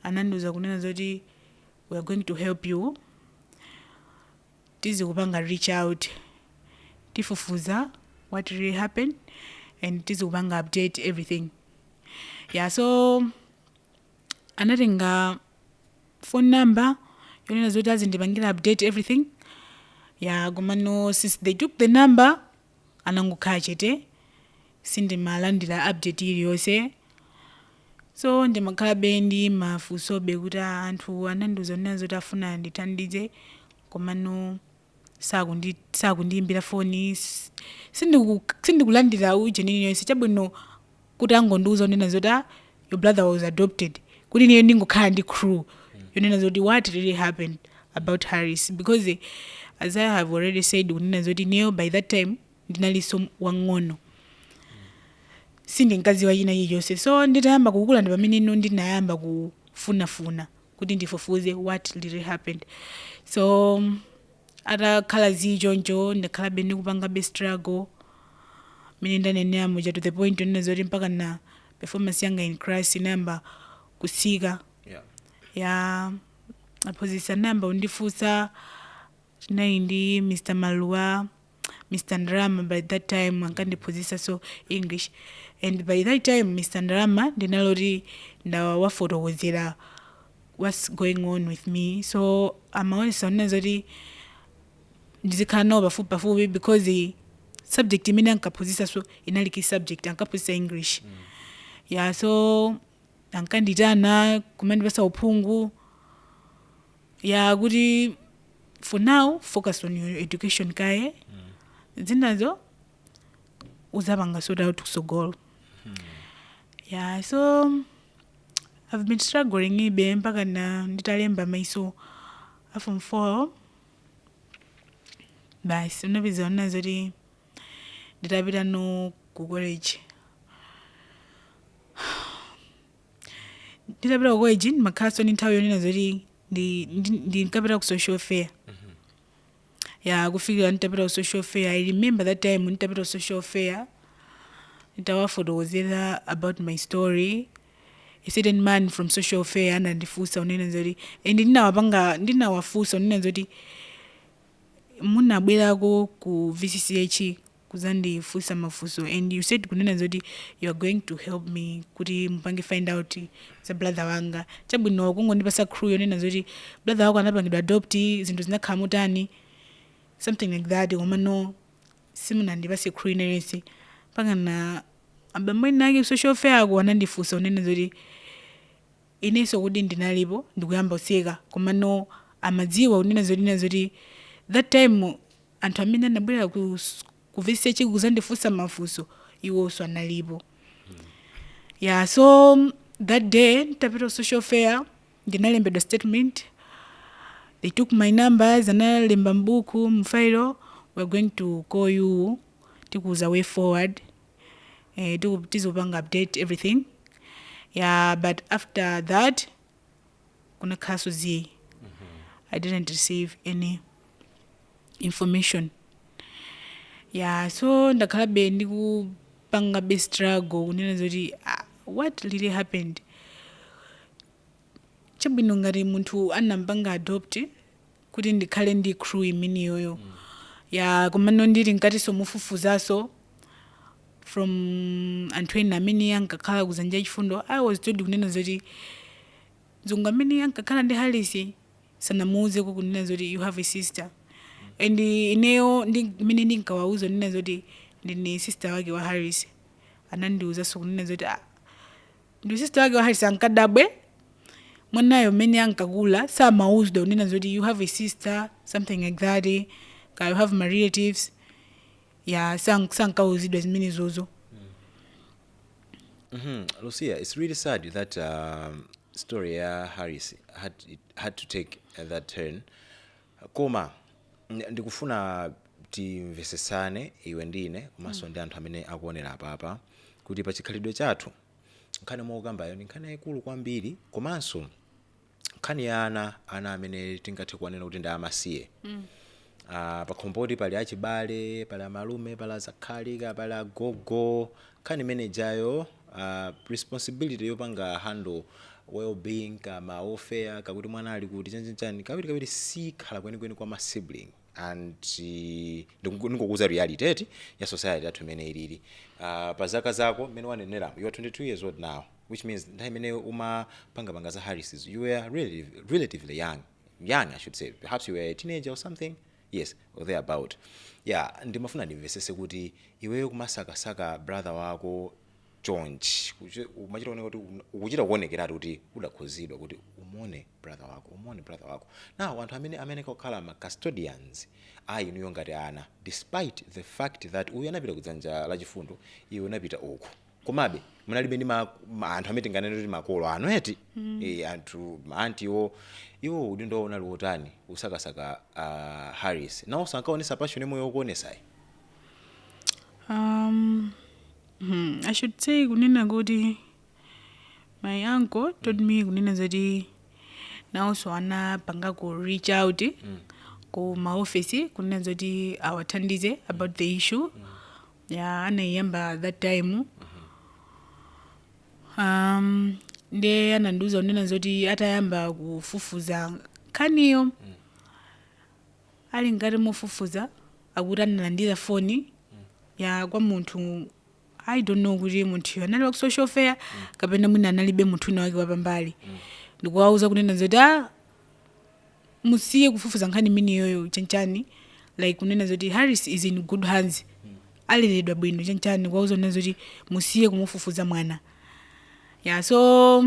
ananduza kunena zoti we are going to help you. Tizi kupanga reach out, tifufuza what really happened, and tizi kupanga update everything. Yeah, so anatenga phone number, yonena zoti azindipangira update everything. Yeah, gomano since they took the number, anangokhala chete. Sindimalandira update iliyonse. So ndimakhala bendi mafusobe kuti anthu ananduza nena zoti afuna ndithandize komano sakundiyimbira foni. Sindikulandira ujeni iliyonse chabwino kuti angondiuza nena zoti your brother was adopted kuti niyo ndingokhala ndi crew yonena zoti what really happened about Harris, because as I have already said kunena zoti niyo by that time ndinaliso wang'ono. Sindinkaziwa ina yiyonse. So nditayamba kukula ndi pamene ino ndinayamba kufunafuna kuti ndifufuze what really happened. So atakhala zichoncho ndakhala bendi kupanga be struggle mene ndanenera muja to the point yonena zoti mpaka na performance yanga in class inayamba kusika. Yeah, aphunzitsi anayamba kundifunsa. Tinayi ndi Mr. Maluwa, Mr. Ndrama by that time ankandiphunzitsa so English, and by that time Mr. Ndrama ndinaloti ndawafotokozera what's going on with me. So amaonesa nena zoti ndizikhala nawo pafupi because the subject imene ankaphunzitsa so inaliki subject ankaphunzitsa English. Yeah, so ankanditana kumandipasa uphungu. Yeah, kuti for now focus on your education kaye. Zinazo uzabanga sort out kusogolo. Yeah, so I've been struggling ibe mpaka na nditalemba maiso form 4. Basi unabiza ona zoti nditapita no ku college. Nditapita ku college makhaso ni nthawi yonena zoti ndinkapita ku social fair. Yeah, kufikira nditapita ku social fair. I remember that time nditapita ku social fair nditawafotokozera about my story. A certain man from social fair anandifunsa unena zoti and ndinawafunsa unena zoti munabwerako ku VCCH kuzandifunsa mafunso, and you said kunena zoti you are going to help me kuti mpange find out za brother wanga. Chabwino kungondipasa crew yonena zoti brother wako anapangidwa adopt, zinthu zinakhala mutani, something like that. Komano simunandipase crew inense panga na abamwe nake social fair ako anandifunsa unena zoti ineso kuti ndinalipo ndikuyamba useka komano amadziwa unena zoti that time anthu amene anabwera ku VCH kuzandifunsa mafunso iwonso analipo. Yeah, so that day nditapita social fair ndinalembedwa statement. They took my numbers analemba mbuku mfailo, we're going to call you tikuza way forward. Tizopanga update everything. Yeah, but after that kuna kaso zi. I didn't receive any information. Yeah, so ndakhalabe ndikupanga be struggle kunena zoti what really happened. Chabwino ngati munthu anampanga adopt kuti ndikhale ndi crew imene yoyo. Ya komano ndili nkati somufufuzaso from anthu ena amene ankakhala kuzanja chifundo. I was told kunena zoti mzungu amene ankakhala ndi Harris sanamuuzeko kunena zoti you have a sister. And ineyo mene ndinkawauza kunena zoti ndine sister wake wa Harris. Anandiuza so kunena zoti ndi sister wake wa Harris ankadabwe. Mwanayo mene ankakula samauzda kunena zoti you have a sister, something like that. You have my relatives. Yeah, sankauzidwa zimene zozo. Lucia, it's really sad that story Harris had to take that turn. Koma ndikufuna timvesesane iwe ndine komanso ndi anthu amene akuonera apapa kuti pa chikhalidwe chathu nkhani mokambayo ndi nkhani yaikulu kwambiri komanso nkhani ya ana amene tingathe kuwanena kuti ndi amasiye. Pakhomboti pali achibale, pali amalume, pali azakhalika, pali agogo. Nkhani imenejayo responsibility yopanga handle well-being kama welfare kakuti mwana ali kuti chanchani kawiri sikhala kwenikweni kwa ma sibling. And ndikukuza reality ya society yathu imene ilili. Pa zaka zako mene wanenera you are 22 years old now, which means nthawi imene umapanga za Harris you were relatively young I should say. Perhaps you were a teenager or something. Yes, or thereabout. Yeah, ndimafuna ndimvesese kuti iweyo kumasakasaka brother wako George umachita kuti ukuchita kuonekera kuti udakhuzidwa kuti umone brother wako. Now anthu amene kokhala ma custodians inuyo ngati ana, despite the fact that uyu anapita kudzanja la chifundo iwe unapita uku, komabe munalibe ndi anthu amene tinganene kuti makolo anu eti anthu antiwo iwo udindo unali wotani usakasaka Harris nawo sankaonesa passion yomwe yokuonesayi. I should say kunena kuti my uncle told me kunena zoti now so anapanga ku reach out ku ma office kunena zoti awathandize about the issue. Yeah, anayamba that time. Nde ananduza kunena zoti atayamba kufufuza kaniyo. Ali ngati mofufuza akuti analandira phone ya kwa munthu I don't know kuti munthu anali wa social fair kapena mwina analibe munthu wina wake wapambali. Ndikuwauza kunena zoti musiye kufufuza nkhani imene yoyo chanchani, like kunena zoti Harris is in good hands. Aliredwa bwino chanchani kuwauza kunena zoti musiye kumufufuza mwana. Yeah, so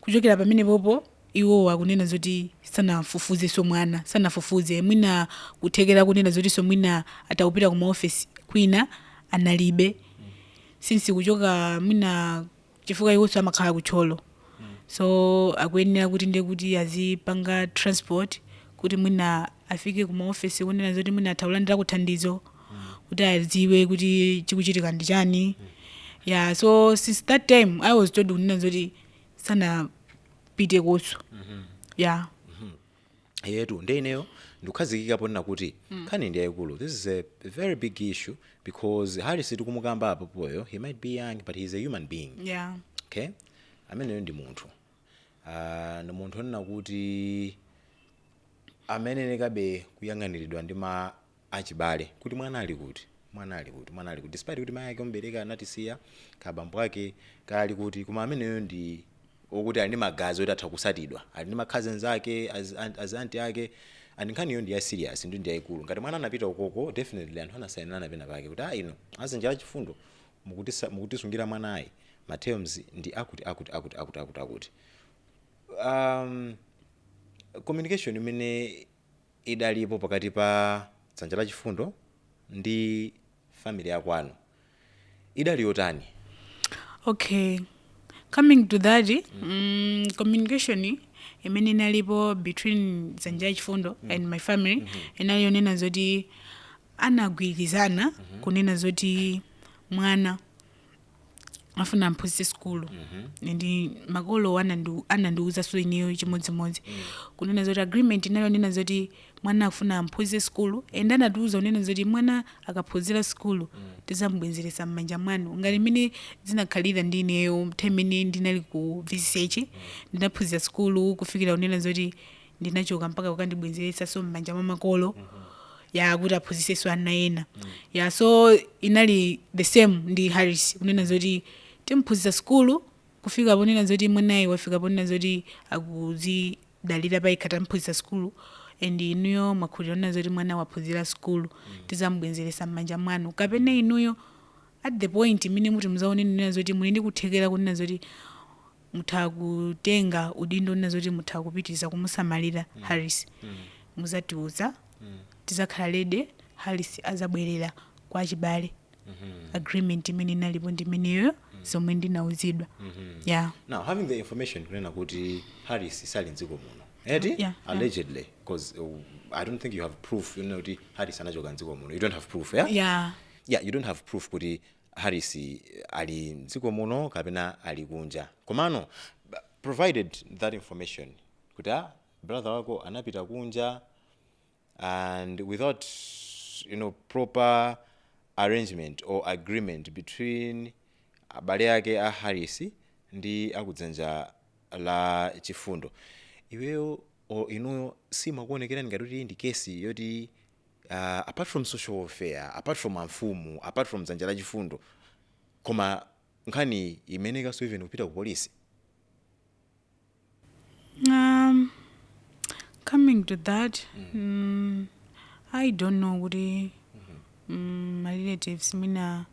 kuchokera pamene popo iwo wakunena zoti sanafufuze so mwana, sanafufuze mwina kuthekera kunena zoti so mwina atawupita kuma office kwina analibe. Since kuchoka mwina chifukwa iwo amakhala kucholo. So akuyenera kuti ndiye kuti azipanga transport kuti mwina afike kuma office kunena zoti mwina atawulandira kuthandizo kuti adziwe kuti chikuchitika ndi chani. Yeah, so since that time I was told kunena zoti sana pite koso. Yeah. Yetu ndeneyo ndikukhazikika pona kuti nkhani ndi yayikulu. This is a very big issue because Harris tikumukamba apo poyo he might be young but he is a human being. Yeah. Okay? Amene ndi munthu. Ndi munthu onena kuti amene nekabe kuyang'aniridwa ndi ma achibale kuti mwana ali kuti despite kuti mayi ake ombereka anatisiya kabambo ake kali kuti koma ameneyo ndi okuti ali ndi magazi oti atha kusatidwa, ali ndi ma cousins ake azanti ake, and nkhaniyo ndi ya serious ndi yayikulu. Ngati mwana anapita ukoko definitely anthu anasainirana pena pake kuti ino azinja chifundo mukutisungira mwanayi ma terms ndi akuti. Communication imene idalipo pakati pa dzanja la chifundo ndi family yakwanu idali yotani? Okay, coming to that, communication imene inalipo between dzanja la chifundo and my family inalionena zoti anagwirizana kunena zoti mwana afuna amphunzitse skulu. Ndi makolo anandiuza so ineyo chimodzimodzi kunena zoti agreement inalionena zoti mwana afuna amphunzire skulu and anatiuza unena zoti mwana akaphunzira skulu tizamubwezeresa m'manja mwanu ngati mmene zinakhalira ndineyo time imene ndinali ku VCH ndinaphunzira skulu kufikira unena zoti ndinachoka mpaka kukandibwezeresa so m'manja mwa makolo ya kuti aphunzisenso ana ena ya so inali the same ndi Harris unena zoti timphunzitsa skulu kufika ponena zoti mwanayi wafika ponena zoti akuzidalira payekha tamphunzitsa skulu and inuyo mwakhulira unena zoti mwana waphunzira skulu tizamubwezeresa m'manja mwanu kapena inuyo at the point imene muti muzaone unena zoti muli ndi kuthekera kunena zoti mutha kutenga udindo unena zoti mutha kupitiriza kumusamalira Harris muzatiuza tizakhala lede Harris azabwerera kwa chibale agreement imene inalipo ndi imeneyo zomwe ndinauzidwa yeah. Now having the information kunena kuti Harris sali mdziko muno eti allegedly because I don't think you have proof you know kuti Harris anachoka mdziko muno you don't have proof yeah you don't have proof kuti Harris ali mdziko muno kapena ali kunja komano provided that information kuti brother wako anapita kunja and without proper arrangement or agreement between abale yake a Harris ndi akudzanja la chifundo iweyo inuyo simakuonekera ngati kuti ndi kesi yoti apart from social welfare apart from amfumu apart from dzanja la chifundo koma nkhani imeneka so even kupita ku police coming to that I don't know kuti my relatives mina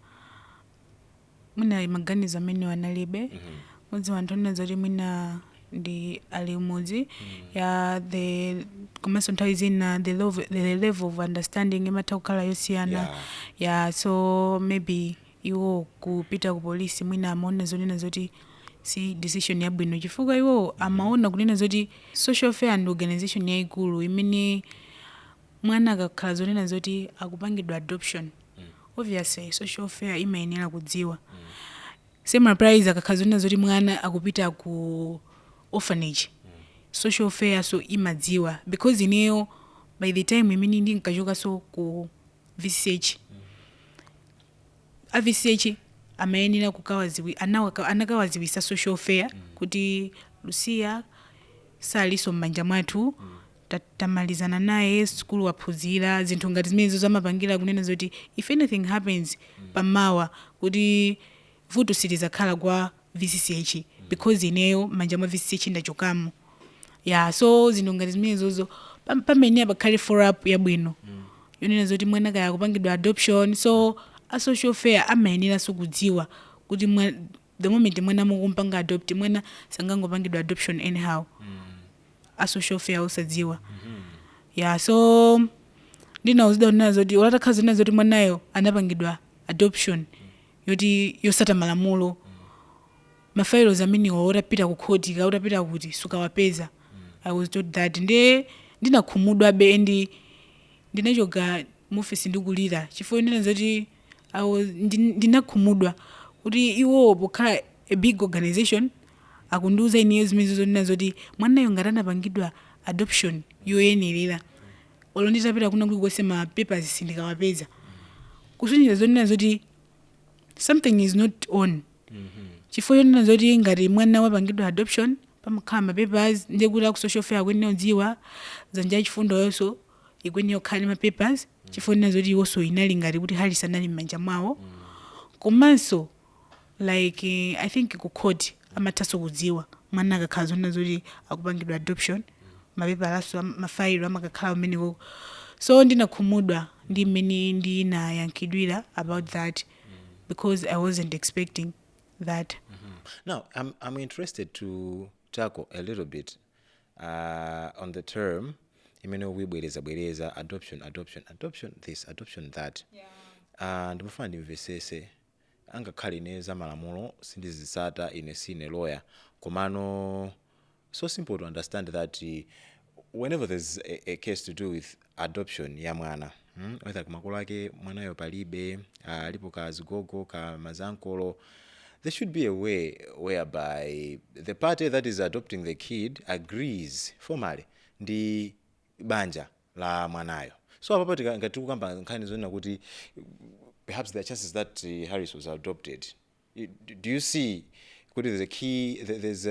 maganizo amene wanalibe mudzi wanthu onena zoti mwina ndi ali umodzi ya the komanso nthawi zina the level of understanding imatha kukhala yosiyana so maybe iwo kupita ku polisi mwina amaona zonena zoti si decision yabwino chifukwa iwo amaona kunena zoti social fair and organization yaikulu imene mwana akakhala zonena zoti akupangidwa adoption obviously social fair imayenera kudziwa same price akakhala zonena zoti mwana akupita ku orphanage social fair so imadziwa because ineyo by the time imene ndinkachoka so ku VCH a VCH amayenera anakawaziwisa social fair kuti Lucia saliso m'manja mwathu tamalizana naye skulu waphunzira zinthu ngati zimenezo zamapangira kunena zoti if anything happens pamawa kuti vuto silizakhala kwa VCH because ineyo manja mwa VCH ndachokamo so zinthu ngati zimenezozo pamene apakhale follow up yabwino yonena zoti mwana kaya kupangidwa adoption so a social fair amayenera so kudziwa kuti the moment mwana mukumpanga adopt mwana sangangopangidwa adoption anyhow a social fair usadziwa so ndinauzidwa nena zoti olatakhala zonena zoti mwanayo anapangidwa adoption yoti yosata malamulo mafiles amene otapita ku court ka utapita kuti sukawapeza I was told that ndinakhumudwa be ndinachoka mu office ndikulira chifukwa nena zoti ndinakhumudwa kuti iwo pokhala a big organization akundiuza ineyo zimene zonena zoti mwanayo ngati anapangidwa adoption yoyenerera olo nditapita kuna kuti kwese ma papers sindikawapeza kusonyeza zonena zoti something is not on chifukwa yonena zoti ngati mwana wapangidwa adoption pamakhala ma papers ndikuti ku social fair kweneyo dziwa dzanja chifundo yonso ikweneyo khala ma papers chifukwa yonena zoti iwonso inali ngati kuti Harris anali m'manja mwawo komanso like I think ku court amathaso kudziwa mwana akakhala zonena zoti akupangidwa adoption mapepa aso mafailo amakakhala umeneko so ndinakhumudwa ndi mmene ndinayankhidwira about that because I wasn't expecting that. Now I'm interested to tackle a little bit on the term imene wibwereza adoption this adoption that and ndimufuna ndimvesese angakhale neza malamulo sindizisata ine sine lawyer komano so simple to understand that whenever there's a case to do with adoption ya mwana whether kumakolo ake mwanayo palibe alipo ka zigogo ka mazankolo there should be a way whereby the party that is adopting the kid agrees formally ndi banja la mwanayo. So apapo ngati kukamba nkhani zonena kuti perhaps there are chances that Harris was adopted. Do you see there's a key there's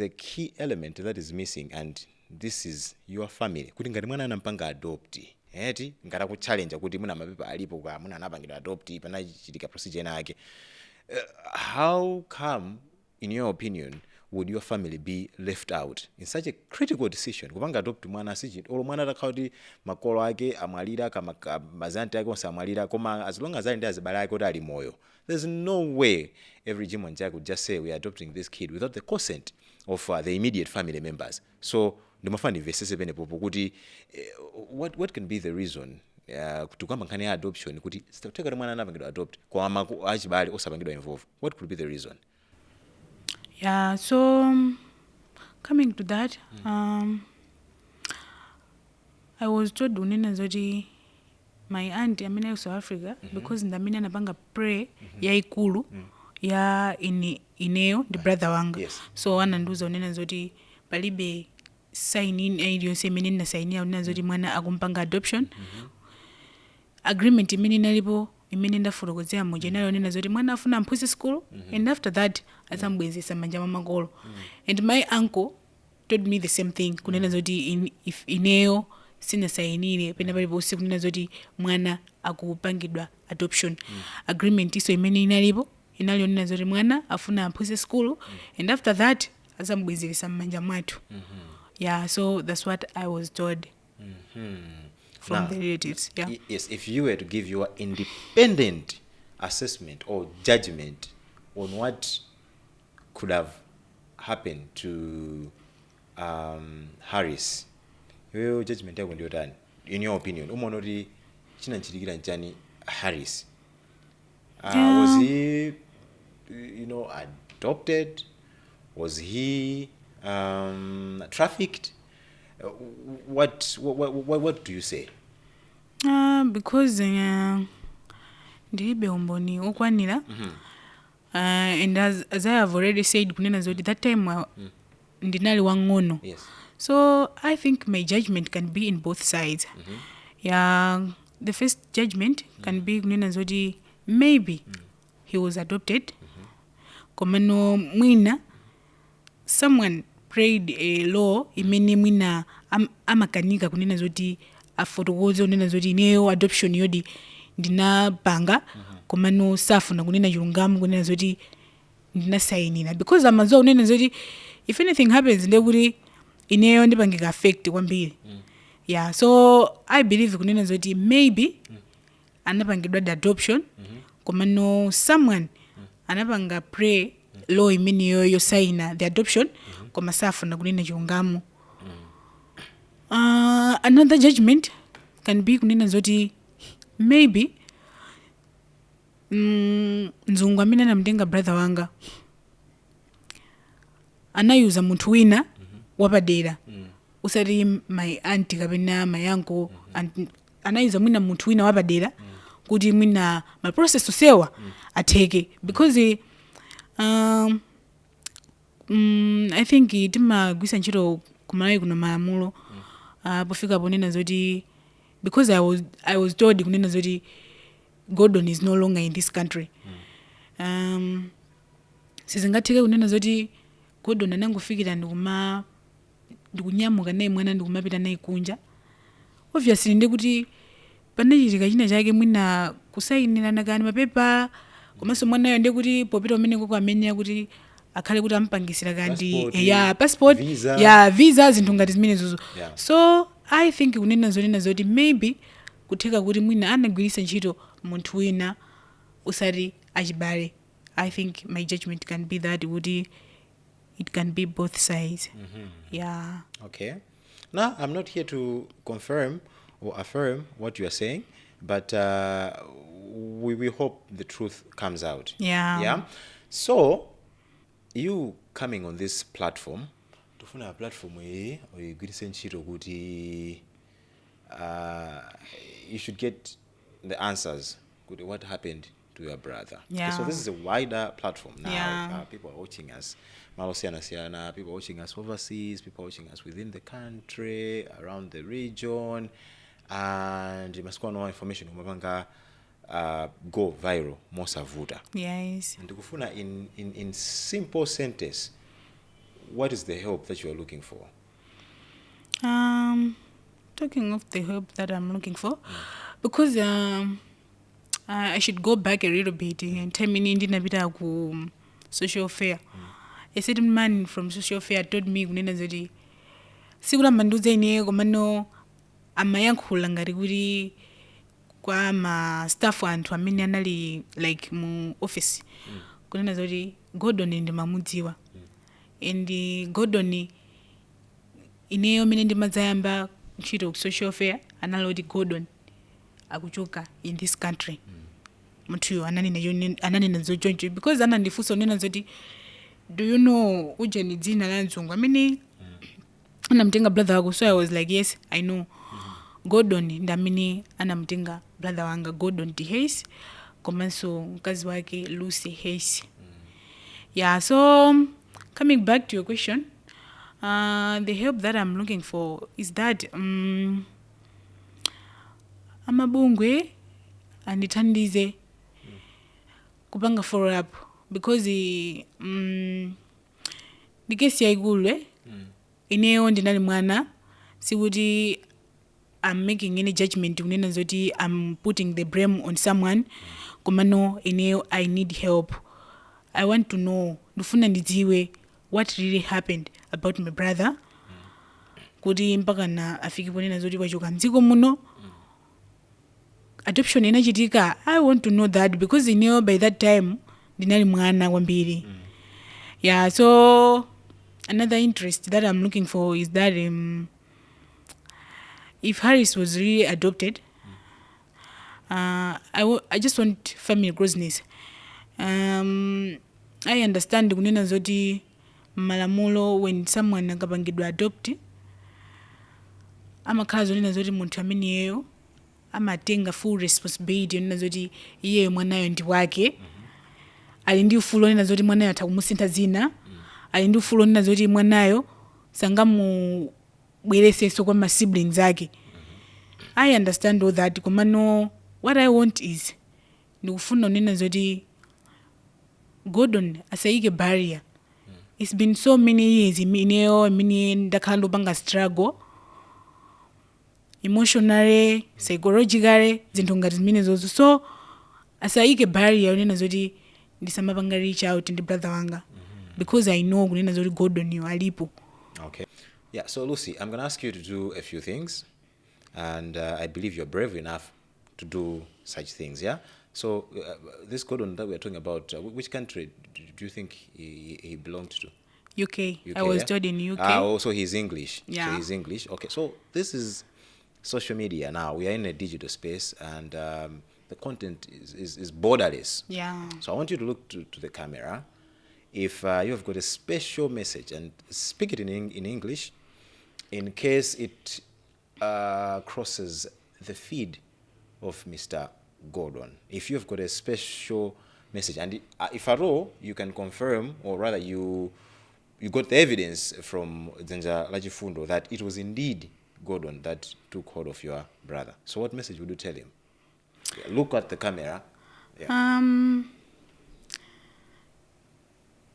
a key element that is missing, and this is your family. Kuti ngati mwana anampanga adopt, ngati ku challenge kuti muna mapepa alipo kwa muna anapangidwa adopt pana chitika procedure yake. How come, in your opinion, would your family be left out in such a critical decision? Kupanga adopt mwana siji olo mwana atakauti makolo ake amwalira kama mazanti ake onse amwalira koma as long as ali ndi azibale ake kuti ali moyo. There's no way every Jimon Jack would just say we are adopting this kid without the consent of the immediate family members. So ndimafani vesese pene popo kuti what can be the reason kuti kwamba nkhani ya adoption kuti sitoteka mwana anapangidwa adopt kwa achibale osapangidwa involve? What could be the reason? Yeah, so coming to that, I was told unena zoti my aunt amene South Africa because ndamene anapanga pray ya ikulu ya ineyo ndi brother wanga. Yes. So ananduza unena zoti palibe sign in iliyonse imene nina sign ya unena zoti mwana akumpanga adoption. Agreement imene inalipo imene ndafotokozera moja nayo nena zoti mwana afuna amphunzitse school and after that asambwezesa manja mwa makolo. And my uncle told me the same thing kunena zoti if ineyo sina sainire pena palipo usiku kunena zoti mwana akupangidwa adoption. Agreement iso imene inalipo inali nena zoti mwana afuna amphunzitse school and after that asambwezesa manja mwathu. Yeah, so that's what I was told. From the relatives. Yeah. Yes, if you were to give your independent assessment or judgment on what could have happened to Harris, your judgment yako ndio tani? In your opinion, umeona kuti chinanchitikira njani Harris? Was he, adopted? Was he trafficked? What do you say? Because ndilibe umboni okwanira. And as I have already said kunena zoti that time ndinali wang'ono. Yes. So I think my judgment can be in both sides. Yeah, the first judgment can be kunena zoti maybe he was adopted. Komano mwina someone prayed a law imene mwina amakanika kunena zoti afotokoze unena zoti ineyo adoption yodi ndinapanga komano safuna kunena chilungamo kunena zoti ndinasainira because amazoa unena zoti if anything happens ndekuti ineyo ndipangika affect kwambiri. Yeah, so I believe kunena zoti maybe anapangidwa adoption komano someone anapanga pray law imene yo sign the adoption koma safuna kunena chilungamo. Another judgment can be kunena zoti maybe nzungu amene anamtenga brother wanga anayuza munthu wina wapadera usati my auntie kapena my uncle, anayuza mwina munthu wina wapadera kuti mwina ma process osewa atheke because I think timagwisa ntchito kumalawi kuno malamulo pofika ponena zoti because I was told kunena zoti Gordon is no longer in this country. Sizingatheke kunena zoti Gordon anangofikira ndikunyamuka naye mwana ndikumapita naye kunja. Obviously ndikuti panachitika china chake mwina kusayinirana kani mapepa komanso mwanayo ndikuti popita umene koko amene kuti akhale kuti ampangisira kandi passport visa zinthu ngati zimenezo. So I think kunena zoti maybe kutheka kuti mwina anagwiritsa ntchito munthu wina usati achibale. I think my judgment can be that it can be both sides. Yeah. Okay. Now, I'm not here to confirm or affirm what you are saying, but we hope the truth comes out. Yeah. So, you coming on this platform, tufuna platform uyigwiritse ntchito kuti you should get the answers. What happened to your brother. Yeah. Okay, so this is a wider platform now. Yeah. People are watching us. Malosiana, people watching us overseas, people watching us within the country, around the region, and you must go know information. Go viral, mosavuta. Yes. And kufuna in simple sentence, what is the help that you are looking for? Talking of the help that I'm looking for, because I should go back a little bit and tell me ndinapita social fair. A certain man from social fair told me kunena zoti sikula manduze ine komano amayankhula ngati kuti kwa ma staff anthu amene anali like mu office kunena zoti Gordon ndimamudziwa and Gordon ineyo mene ndimadzayamba ntchito ku social fair anali kuti Gordon akuchoka in this country. Munthuyo ananena zochoncho because anandifunsa unena zoti do you know ujeni dzina la mzungu amene anamtenga brother wako. So I was like, yes, I know. Gordon ndamene anamtenga brother wanga Gordon Daffrece komanso mkazi wake Lucia Osman. Yeah, so coming back to your question, the help that I'm looking for is that amabungwe andithandize kupanga follow up because ndikesi yaikulu ineyo ndinali mwana sikuti I'm making any judgment kunena zoti I'm putting the blame on someone komano ineyo I need help. I want to know, ndifuna ndidziwe what really happened about my brother kuti mpaka na afike ponena zoti wachoka mdziko muno adoption inachitika. I want to know that because ineyo by that time ndinali mwana kwambiri. Yeah, so another interest that I'm looking for is that if Harris was really adopted, I just want family closeness. I understand kunena zoti malamulo when someone akapangidwa adopt amakhala zonena zoti munthu ameneyo amatenga full responsibility yonena zoti iye mwanayo ndi wake. Ali ndi ufulu onena zoti mwanayo atakumusintha zina. Ali ndi ufulu onena zoti mwanayo sangamubweresenso kwa ma siblings ake. I understand all that komano what I want is ndikufuna onena zoti Gordon asayike barrier. It's been so many years ineyo mini ndakhala ndopanga struggle emotionally, psychologically, zinthu ngati zimene zozo. So asayike barrier onena zoti ndisamapanga reach out ndi brother wanga because I know kunena zoti Gordon yo alipo. Okay. Yeah, so Lucy, I'm going to ask you to do a few things and I believe you're brave enough to do such things, yeah? So this Gordon that we're talking about, which country do you think he belonged to? UK. I was told in UK. Also he's English. Yeah. So he's English. Okay, so this is social media now. We are in a digital space and the content is borderless. Yeah. So I want you to look to the camera. If you have got a special message and speak it in English, in case it crosses the feed of Mr. Gordon. If you've got a special message, and if at all you can confirm, or rather you got the evidence from Zenja Lajifundo that it was indeed Gordon that took hold of your brother. So what message would you tell him? Yeah, look at the camera. Yeah.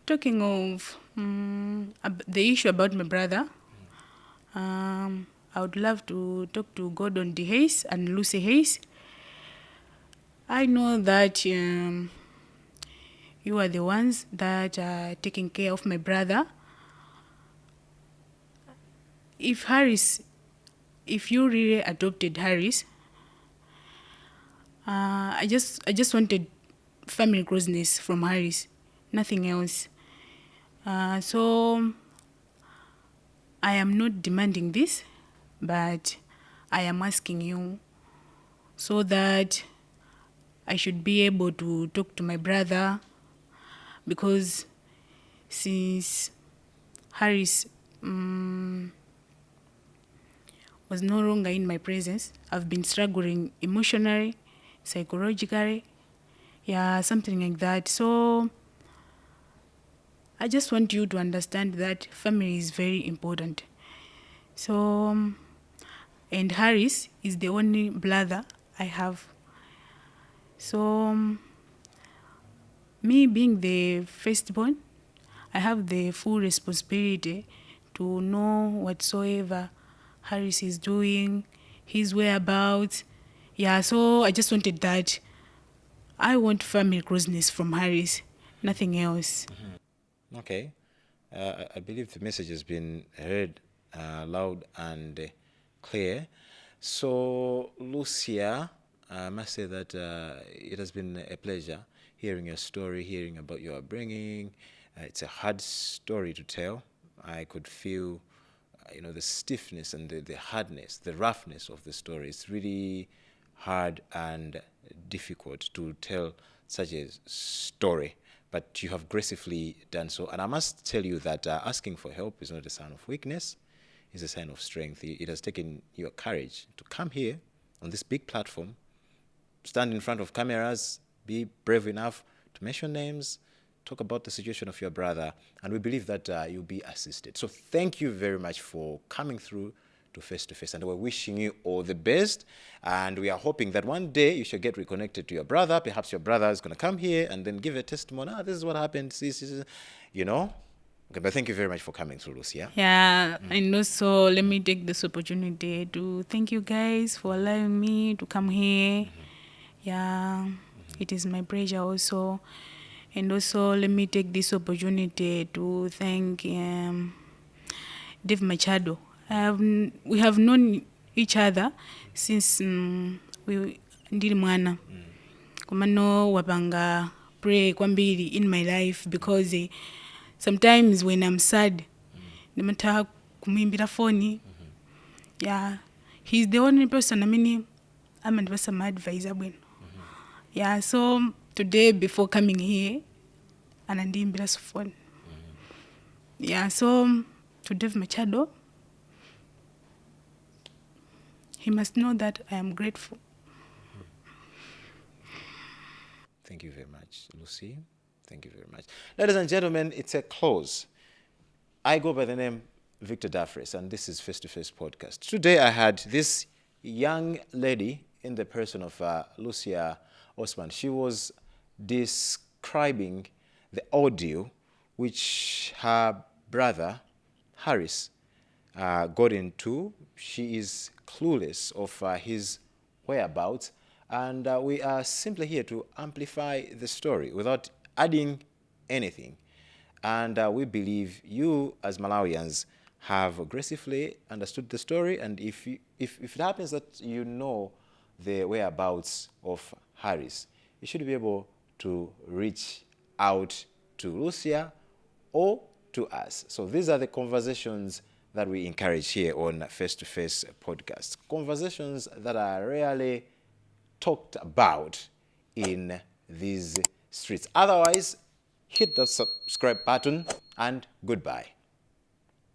Talking of the issue about my brother, I would love to talk to Gordon Daffrece and Lucia Osman. I know that you are the ones that are taking care of my brother. If you really adopted Harris, I just wanted family closeness from Harris, nothing else. So I am not demanding this, but I am asking you so that I should be able to talk to my brother, because since Harris was no longer in my presence, I've been struggling emotionally, psychologically. Yeah, something like that. So I just want you to understand that family is very important. So, and Harris is the only brother I have. So, me being the firstborn, I have the full responsibility to know whatsoever Harris is doing, his whereabouts. Yeah, so I just wanted that. I want family closeness from Harris, nothing else. Okay. I believe the message has been heard loud and clear. So, Lucia, I must say that it has been a pleasure hearing your story, hearing about your upbringing. It's a hard story to tell. I could feel, the stiffness and the hardness, the roughness of the story. It's really hard and difficult to tell such a story, but you have gracefully done so. And I must tell you that asking for help is not a sign of weakness, it's a sign of strength. It has taken your courage to come here on this big platform, stand in front of cameras, be brave enough to mention names, talk about the situation of your brother, and we believe that you'll be assisted. So thank you very much for coming through to Face2Face, and we're wishing you all the best, and we are hoping that one day you shall get reconnected to your brother. Perhaps your brother is going to come here and then give a testimony. This is what happened, Okay, but thank you very much for coming through, Lucia. Yeah, and also let me take this opportunity to thank you guys for allowing me to come here. Yeah, it is my pleasure also. And also let me take this opportunity to thank Dave Machado. We have known each other since we ndili mwana. Kumano wapanga pray kwambiri in my life because sometimes when I'm sad, nimata kumuimbira phone. Yeah, he's the only person I'm some advisor when. Yeah, so today before coming here, anandiimbira phone. Yeah, so to Dave Machado, he must know that I am grateful. Thank you very much, Lucy. Thank you very much. Ladies and gentlemen, it's a close. I go by the name Victor Daffrece, and this is Face2Face Podcast. Today I had this young lady in the person of Lucia Osman. She was describing the audio which her brother, Harris, got into. She is clueless of his whereabouts, and we are simply here to amplify the story without adding anything. And we believe you, as Malawians, have aggressively understood the story. And if it happens that you know the whereabouts of Harris, you should be able to reach out to Lucia or to us. So these are the conversations that we encourage here on Face2Face Podcast. Conversations that are rarely talked about in these streets. Otherwise, hit the subscribe button and goodbye.